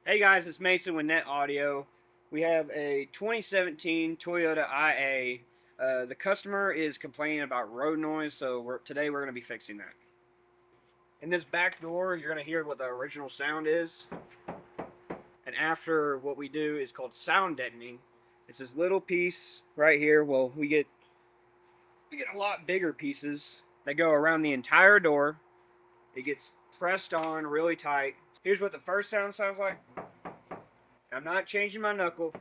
Hey guys, it's Maycen with Net Audio. We have a 2017 Toyota IA. The customer is complaining about road noise, so today we're going to be fixing that. In this back door, you're going to hear what the original sound is. And after, what we do is called sound deadening. It's this little piece right here. Well, we get a lot bigger pieces that go around the entire door. It gets pressed on really tight. Here's what the first sound sounds like. I'm not changing my knuckle.